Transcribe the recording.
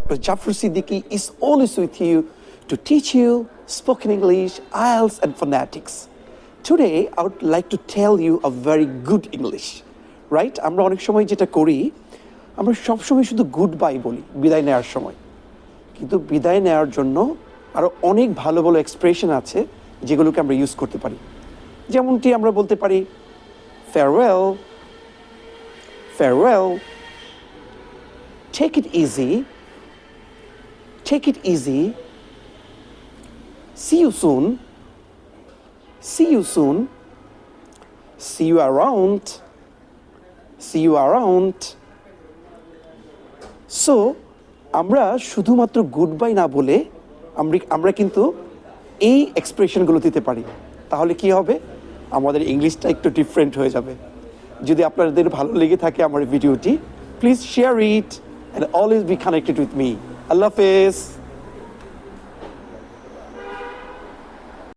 Dr. Jafar Siddiqui is always with you to teach you spoken English, IELTS, and phonetics. Today, I would like to tell you a very good English. Right? আমরা অনেক সময় যেটা করি, আমরা সবসময় শুধু good bye বলি বিদায় নেওয়ার সময়। কিন্তু বিদায় নেওয়ার জন্য আরও অনেক ভালো ভালো এক্সপ্রেশন আছে যেগুলোকে আমরা ইউজ করতে পারি। যেমনটি আমরা বলতে পারি farewell, farewell, take it easy, take it easy, see you soon, see you soon, see you around, see you around. So আমরা শুধুমাত্র গুড বাই না বলে আমরা কিন্তু এই এক্সপ্রেশনগুলো দিতে পারি। তাহলে কি হবে, আমাদের ইংলিশটা একটু ডিফারেন্ট হয়ে যাবে। যদি আপনাদের ভালো লেগে থাকে আমার ভিডিওটি, please share it and always be connected with me. আল্লাহ হাফেজ।